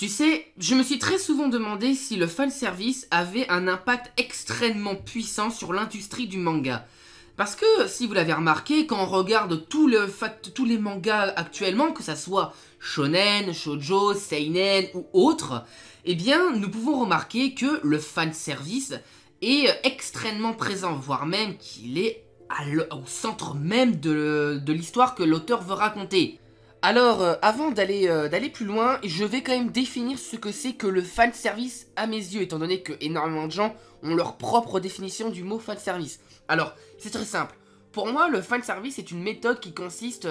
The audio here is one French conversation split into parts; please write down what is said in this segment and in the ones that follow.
Tu sais, je me suis très souvent demandé si le fanservice avait un impact extrêmement puissant sur l'industrie du manga. Parce que, si vous l'avez remarqué, quand on regarde tous les mangas actuellement, que ça soit shonen, shoujo, seinen ou autre, eh bien, nous pouvons remarquer que le fanservice est extrêmement présent, voire même qu'il est au centre même de l'histoire que l'auteur veut raconter. Alors, avant d'aller plus loin, je vais quand même définir ce que c'est que le fanservice à mes yeux, étant donné que énormément de gens ont leur propre définition du mot fanservice. Alors, c'est très simple. Pour moi, le fanservice est une méthode qui consiste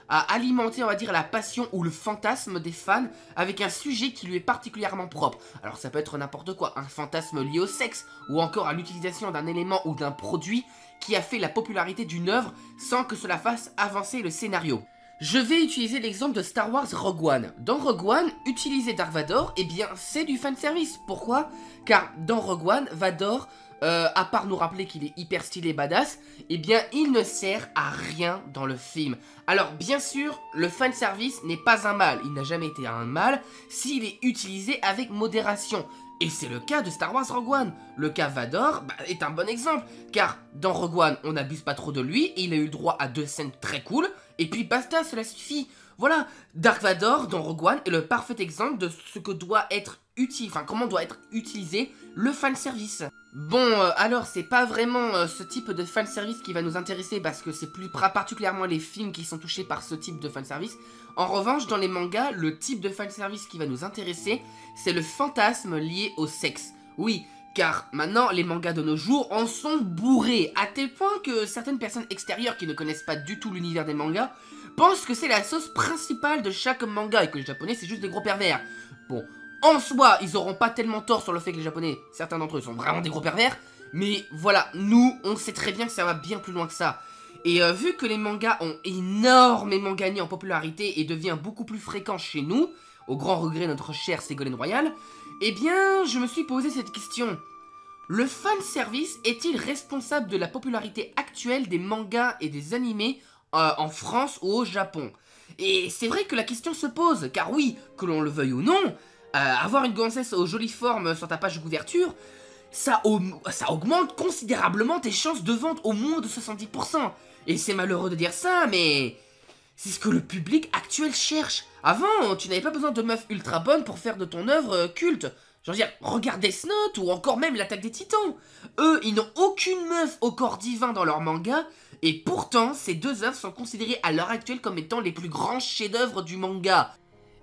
à alimenter, on va dire, la passion ou le fantasme des fans avec un sujet qui lui est particulièrement propre. Alors, ça peut être n'importe quoi, un fantasme lié au sexe, ou encore à l'utilisation d'un élément ou d'un produit qui a fait la popularité d'une œuvre sans que cela fasse avancer le scénario. Je vais utiliser l'exemple de Star Wars Rogue One. Dans Rogue One, utiliser Dark Vador, eh bien, c'est du fanservice. Pourquoi? Car dans Rogue One, Vador, à part nous rappeler qu'il est hyper stylé et badass, eh bien, il ne sert à rien dans le film. Alors, bien sûr, le fanservice n'est pas un mal. Il n'a jamais été un mal s'il est utilisé avec modération. Et c'est le cas de Star Wars Rogue One. Le cas Vador est un bon exemple, car dans Rogue One, on n'abuse pas trop de lui, et il a eu le droit à 2 scènes très cool, et puis basta, cela suffit. Voilà, Dark Vador dans Rogue One est le parfait exemple de ce que doit être comment doit être utilisé le fanservice. Bon, alors c'est pas vraiment ce type de fanservice qui va nous intéresser, parce que c'est plus particulièrement les films qui sont touchés par ce type de fanservice. En revanche, dans les mangas, le type de fanservice qui va nous intéresser, c'est le fantasme lié au sexe. Oui, car maintenant, les mangas de nos jours en sont bourrés, à tel point que certaines personnes extérieures qui ne connaissent pas du tout l'univers des mangas pensent que c'est la sauce principale de chaque manga et que les japonais c'est juste des gros pervers. Bon, en soi, ils auront pas tellement tort sur le fait que les japonais, certains d'entre eux sont vraiment des gros pervers, mais voilà, nous, on sait très bien que ça va bien plus loin que ça. Et vu que les mangas ont énormément gagné en popularité et devient beaucoup plus fréquent chez nous, au grand regret de notre cher Ségolène Royal, eh bien, je me suis posé cette question. Le fanservice est-il responsable de la popularité actuelle des mangas et des animés en France ou au Japon? Et c'est vrai que la question se pose, car oui, que l'on le veuille ou non, avoir une gonzesse aux jolies formes sur ta page de couverture, ça augmente considérablement tes chances de vente au moins de 70%. Et c'est malheureux de dire ça, mais c'est ce que le public actuel cherche. Avant, tu n'avais pas besoin de meufs ultra bonnes pour faire de ton œuvre culte. Je veux dire, regarde Death Note ou encore même l'Attaque des Titans. Eux, ils n'ont aucune meuf au corps divin dans leur manga, et pourtant, ces deux œuvres sont considérées à l'heure actuelle comme étant les plus grands chefs-d'œuvre du manga.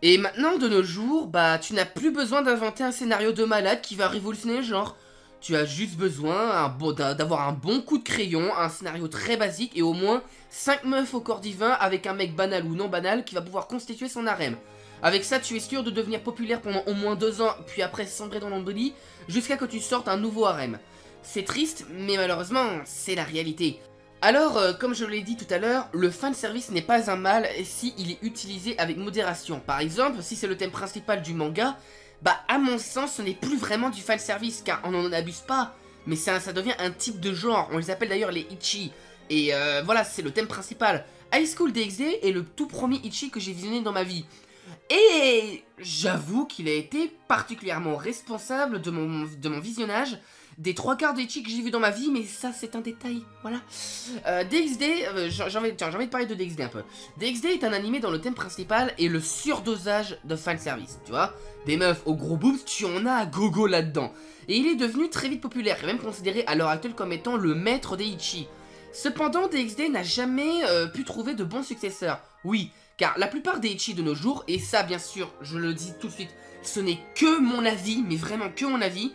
Et maintenant, de nos jours, tu n'as plus besoin d'inventer un scénario de malade qui va révolutionner le genre. Tu as juste besoin d'avoir un bon coup de crayon, un scénario très basique et au moins 5 meufs au corps divin avec un mec banal ou non banal qui va pouvoir constituer son harem. Avec ça, tu es sûr de devenir populaire pendant au moins 2 ans, puis après sombrer dans l'embellie, jusqu'à que tu sortes un nouveau harem. C'est triste, mais malheureusement, c'est la réalité. Alors, comme je l'ai dit tout à l'heure, le fanservice n'est pas un mal si il est utilisé avec modération. Par exemple, si c'est le thème principal du manga, à mon sens, ce n'est plus vraiment du fanservice, car on n'en abuse pas, mais ça devient un type de genre, on les appelle d'ailleurs les Ichi, et voilà, c'est le thème principal. High School DxD est le tout premier Ichi que j'ai visionné dans ma vie, et j'avoue qu'il a été particulièrement responsable de mon visionnage des 3/4 des Ichi que j'ai vu dans ma vie, mais ça c'est un détail, voilà. DxD, j'ai envie de parler de DxD un peu. DxD est un animé dont le thème principal est le surdosage de fanservice, tu vois. Des meufs aux gros boobs, tu en as à gogo là-dedans. Et il est devenu très vite populaire, et même considéré à l'heure actuelle comme étant le maître des Ichi. Cependant, DxD n'a jamais pu trouver de bons successeurs. Oui, car la plupart des Ichi de nos jours, et ça bien sûr, je le dis tout de suite, ce n'est que mon avis, mais vraiment que mon avis,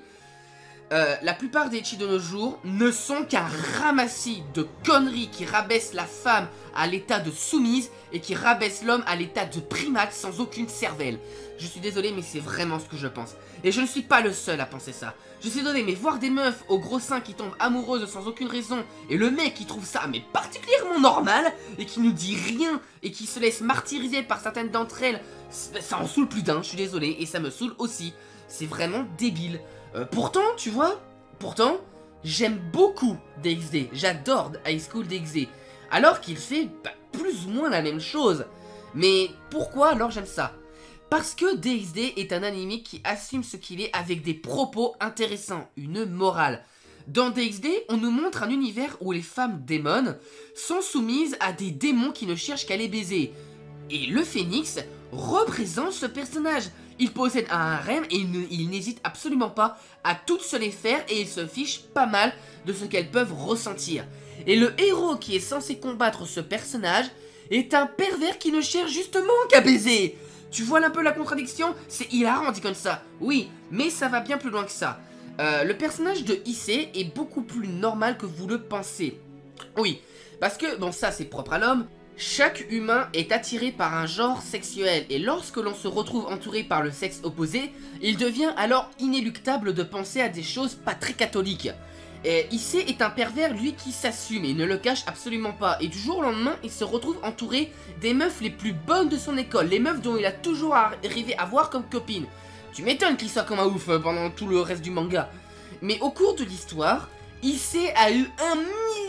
la plupart des Ichi de nos jours ne sont qu'un ramassis de conneries qui rabaissent la femme à l'état de soumise et qui rabaissent l'homme à l'état de primate sans aucune cervelle. Je suis désolé, mais c'est vraiment ce que je pense. Et je ne suis pas le seul à penser ça. Je suis désolé, mais voir des meufs aux gros seins qui tombent amoureuses sans aucune raison, et le mec qui trouve ça mais particulièrement normal, et qui nous dit rien, et qui se laisse martyriser par certaines d'entre elles, ça en saoule plus d'un, je suis désolé, et ça me saoule aussi. C'est vraiment débile. Pourtant, tu vois, j'aime beaucoup DxD, j'adore High School DxD, alors qu'il fait plus ou moins la même chose. Mais pourquoi alors j'aime ça? Parce que DxD est un anime qui assume ce qu'il est avec des propos intéressants, une morale. Dans DxD, on nous montre un univers où les femmes démons sont soumises à des démons qui ne cherchent qu'à les baiser. Et le phénix représente ce personnage. Il possède un harem et il n'hésite absolument pas à toutes se les faire et il se fiche pas mal de ce qu'elles peuvent ressentir. Et le héros qui est censé combattre ce personnage est un pervers qui ne cherche justement qu'à baiser. Tu vois un peu la contradiction? C'est hilarant dit comme ça. Oui, mais ça va bien plus loin que ça. Le personnage de Issei est beaucoup plus normal que vous le pensez. Oui, parce que, bon ça c'est propre à l'homme, chaque humain est attiré par un genre sexuel et lorsque l'on se retrouve entouré par le sexe opposé, il devient alors inéluctable de penser à des choses pas très catholiques. Et Issei est un pervers lui qui s'assume et ne le cache absolument pas et du jour au lendemain il se retrouve entouré des meufs les plus bonnes de son école, les meufs dont il a toujours rêvé à voir comme copine. Tu m'étonnes qu'il soit comme un ouf pendant tout le reste du manga. Mais au cours de l'histoire, Issei a eu 1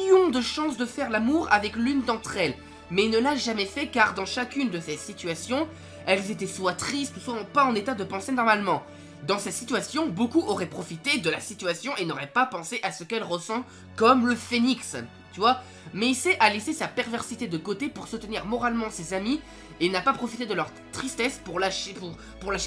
million de chances de faire l'amour avec l'une d'entre elles. Mais il ne l'a jamais fait car dans chacune de ces situations, elles étaient soit tristes, soit pas en état de penser normalement. Dans ces situations, beaucoup auraient profité de la situation et n'auraient pas pensé à ce qu'elle ressent comme le phénix, tu vois. Mais Issei a laissé sa perversité de côté pour soutenir moralement ses amis et n'a pas profité de leur tristesse pour lâcher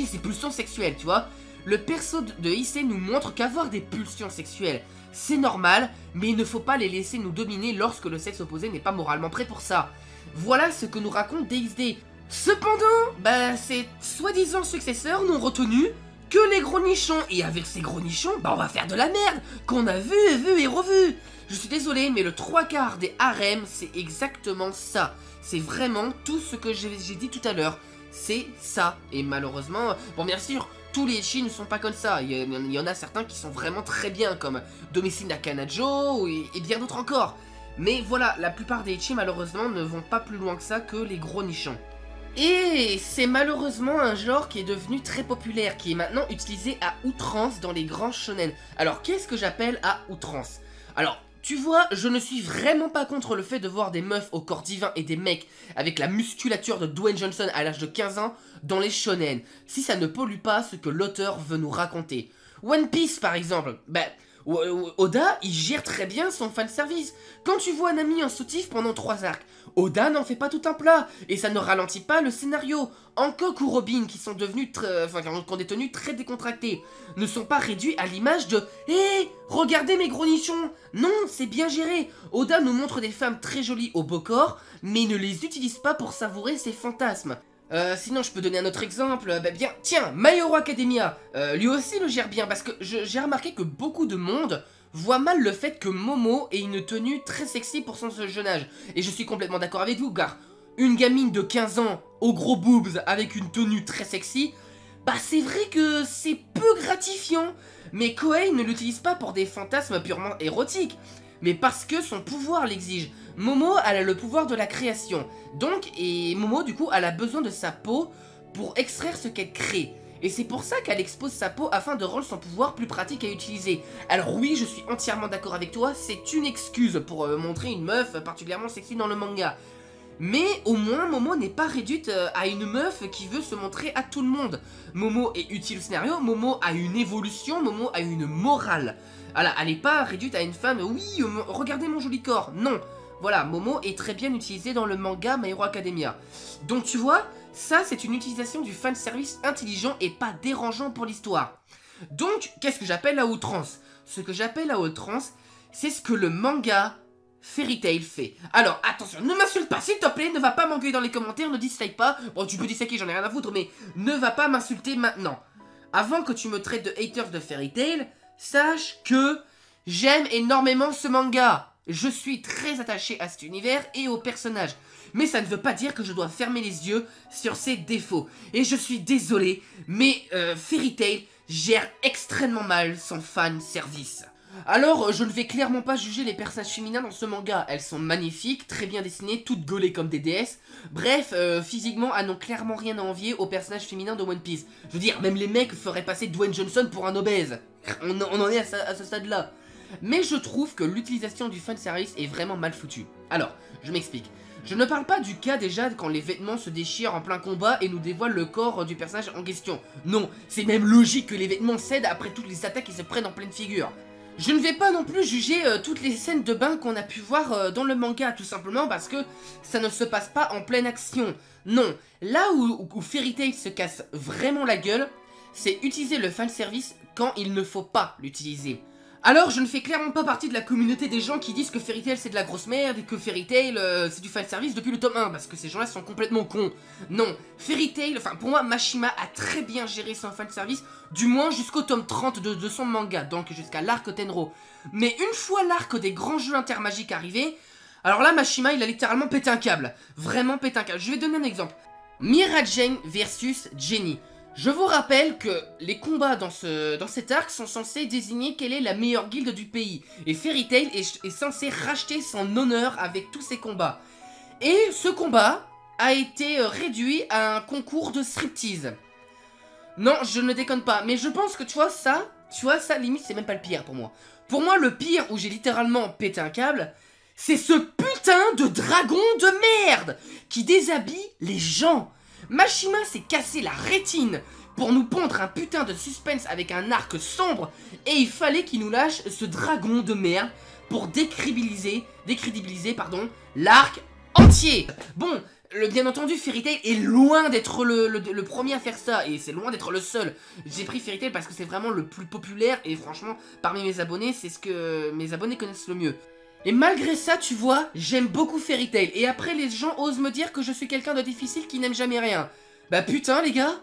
ses pulsions sexuelles, tu vois. Le perso de Issei nous montre qu'avoir des pulsions sexuelles, c'est normal, mais il ne faut pas les laisser nous dominer lorsque le sexe opposé n'est pas moralement prêt pour ça. Voilà ce que nous raconte DxD. Cependant, ses soi-disant successeurs n'ont retenu que les gros nichons. Et avec ces gros nichons, on va faire de la merde qu'on a vu et revu. Je suis désolé, mais le 3/4 des harems, c'est exactement ça. C'est vraiment tout ce que j'ai dit tout à l'heure. C'est ça. Et malheureusement, bon bien sûr, tous les ecchi ne sont pas comme ça. Il y en a certains qui sont vraiment très bien, comme Domicile Nakanajo et bien d'autres encore. Mais voilà, la plupart des ecchi malheureusement ne vont pas plus loin que ça que les gros nichons. Et c'est malheureusement un genre qui est devenu très populaire, qui est maintenant utilisé à outrance dans les grands shonen. Alors qu'est-ce que j'appelle à outrance? Alors, tu vois, je ne suis vraiment pas contre le fait de voir des meufs au corps divin et des mecs avec la musculature de Dwayne Johnson à l'âge de 15 ans dans les shonen, si ça ne pollue pas ce que l'auteur veut nous raconter. One Piece par exemple, Oda, il gère très bien son fanservice. Quand tu vois un ami en soutif pendant 3 arcs, Oda n'en fait pas tout un plat, et ça ne ralentit pas le scénario. Hancock ou Robin, qui sont devenus qui ont des tenues très décontractées, ne sont pas réduits à l'image de « Hé, regardez mes gros nichons !» Non, c'est bien géré. Oda nous montre des femmes très jolies au beau corps, mais il ne les utilise pas pour savourer ses fantasmes. Sinon je peux donner un autre exemple, tiens, My Hero Academia, lui aussi le gère bien parce que j'ai remarqué que beaucoup de monde voit mal le fait que Momo ait une tenue très sexy pour son jeune âge. Et je suis complètement d'accord avec vous car une gamine de 15 ans aux gros boobs avec une tenue très sexy, c'est vrai que c'est peu gratifiant. Mais Koei ne l'utilise pas pour des fantasmes purement érotiques, mais parce que son pouvoir l'exige. Momo, elle a le pouvoir de la création. Donc, et Momo, du coup, elle a besoin de sa peau pour extraire ce qu'elle crée. Et c'est pour ça qu'elle expose sa peau afin de rendre son pouvoir plus pratique à utiliser. Alors oui, je suis entièrement d'accord avec toi, c'est une excuse pour montrer une meuf particulièrement sexy dans le manga. Mais au moins, Momo n'est pas réduite à une meuf qui veut se montrer à tout le monde. Momo est utile au scénario, Momo a une évolution, Momo a une morale. Voilà, elle n'est pas réduite à une femme, oui, regardez mon joli corps, non. Voilà, Momo est très bien utilisé dans le manga My Hero Academia. Donc tu vois, ça c'est une utilisation du fanservice intelligent et pas dérangeant pour l'histoire. Donc, qu'est-ce que j'appelle à outrance? Ce que j'appelle à outrance, c'est ce que le manga Fairy Tail fait. Alors, attention, ne m'insulte pas, s'il te plaît, ne va pas m'engueuler dans les commentaires, ne dislike pas. Bon, tu peux disliker, j'en ai rien à foutre, mais ne va pas m'insulter maintenant. Avant que tu me traites de haters de Fairy Tail, sache que j'aime énormément ce manga. Je suis très attaché à cet univers et aux personnages. Mais ça ne veut pas dire que je dois fermer les yeux sur ses défauts. Et je suis désolé, mais Fairy Tail gère extrêmement mal son fan service. Alors, je ne vais clairement pas juger les personnages féminins dans ce manga. Elles sont magnifiques, très bien dessinées, toutes gaulées comme des déesses. Bref, physiquement, elles n'ont clairement rien à envier aux personnages féminins de One Piece. Je veux dire, même les mecs feraient passer Dwayne Johnson pour un obèse. On en est à ce stade-là. Mais je trouve que l'utilisation du fanservice est vraiment mal foutue. Alors, je m'explique. Je ne parle pas du cas déjà quand les vêtements se déchirent en plein combat et nous dévoilent le corps du personnage en question. Non, c'est même logique que les vêtements cèdent après toutes les attaques qui se prennent en pleine figure. Je ne vais pas non plus juger toutes les scènes de bain qu'on a pu voir dans le manga, tout simplement parce que ça ne se passe pas en pleine action. Non, là où Fairy Tail se casse vraiment la gueule, c'est utiliser le fanservice quand il ne faut pas l'utiliser. Alors, je ne fais clairement pas partie de la communauté des gens qui disent que Fairy Tail c'est de la grosse merde et que Fairy Tail c'est du fanservice depuis le tome 1, parce que ces gens-là sont complètement cons. Non, Fairy Tail, enfin pour moi, Mashima a très bien géré son fanservice, du moins jusqu'au tome 30 de son manga, donc jusqu'à l'arc Tenro. Mais une fois l'arc des grands jeux intermagiques arrivé, alors là, Mashima, il a littéralement pété un câble. Vraiment pété un câble. Je vais donner un exemple. Mira Jane versus Jenny. Je vous rappelle que les combats dans cet arc sont censés désigner quelle est la meilleure guilde du pays. Et Fairy Tail est censé racheter son honneur avec tous ces combats. Et ce combat a été réduit à un concours de striptease. Non, je ne déconne pas, mais je pense que tu vois ça, limite c'est même pas le pire pour moi. Pour moi, le pire où j'ai littéralement pété un câble, c'est ce putain de dragon de merde qui déshabille les gens. Mashima s'est cassé la rétine pour nous pondre un putain de suspense avec un arc sombre et il fallait qu'il nous lâche ce dragon de merde pour décrédibiliser l'arc entier. Bon, bien entendu, Fairy Tail est loin d'être le premier à faire ça et c'est loin d'être le seul. J'ai pris Fairy Tail parce que c'est vraiment le plus populaire et franchement, parmi mes abonnés, c'est ce que mes abonnés connaissent le mieux. Et malgré ça, tu vois, j'aime beaucoup Fairy Tail. Et après, les gens osent me dire que je suis quelqu'un de difficile qui n'aime jamais rien. Bah putain, les gars.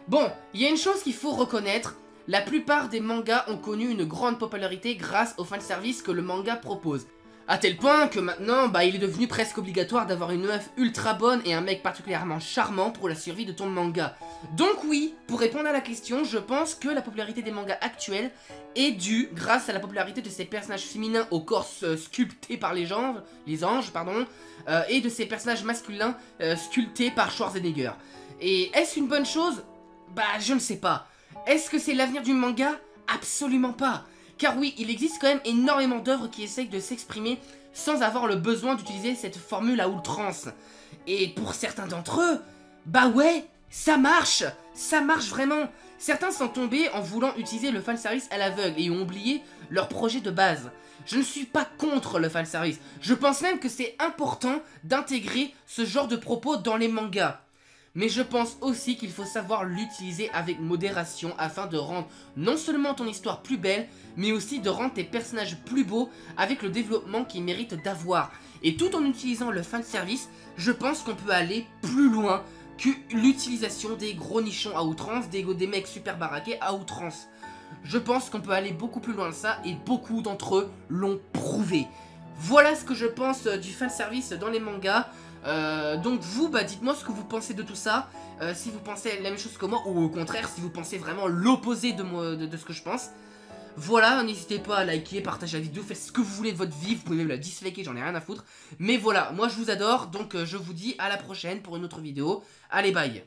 Bon, il y a une chose qu'il faut reconnaître. La plupart des mangas ont connu une grande popularité grâce au fanservice que le manga propose. À tel point que maintenant, bah il est devenu presque obligatoire d'avoir une meuf ultra bonne et un mec particulièrement charmant pour la survie de ton manga. Donc oui, pour répondre à la question, je pense que la popularité des mangas actuels est due grâce à la popularité de ces personnages féminins au corps sculptés par les anges, et de ces personnages masculins sculptés par Schwarzenegger. Et est-ce une bonne chose? Bah je ne sais pas. Est-ce que c'est l'avenir du manga? Absolument pas. Car oui, il existe quand même énormément d'œuvres qui essayent de s'exprimer sans avoir le besoin d'utiliser cette formule à outrance. Et pour certains d'entre eux, bah ouais, ça marche vraiment. Certains sont tombés en voulant utiliser le fanservice à l'aveugle et ont oublié leur projet de base. Je ne suis pas contre le fanservice, je pense même que c'est important d'intégrer ce genre de propos dans les mangas. Mais je pense aussi qu'il faut savoir l'utiliser avec modération afin de rendre non seulement ton histoire plus belle, mais aussi de rendre tes personnages plus beaux avec le développement qu'ils méritent d'avoir. Et tout en utilisant le fanservice, je pense qu'on peut aller plus loin que l'utilisation des gros nichons à outrance, des mecs super baraqués à outrance. Je pense qu'on peut aller beaucoup plus loin de ça et beaucoup d'entre eux l'ont prouvé. Voilà ce que je pense du fanservice dans les mangas. Donc vous, bah dites-moi ce que vous pensez de tout ça, si vous pensez la même chose que moi ou au contraire si vous pensez vraiment l'opposé de ce que je pense. Voilà, n'hésitez pas à liker, partager la vidéo, faites ce que vous voulez de votre vie, vous pouvez même la disliker, j'en ai rien à foutre. Mais voilà, moi je vous adore, donc je vous dis à la prochaine pour une autre vidéo. Allez, bye.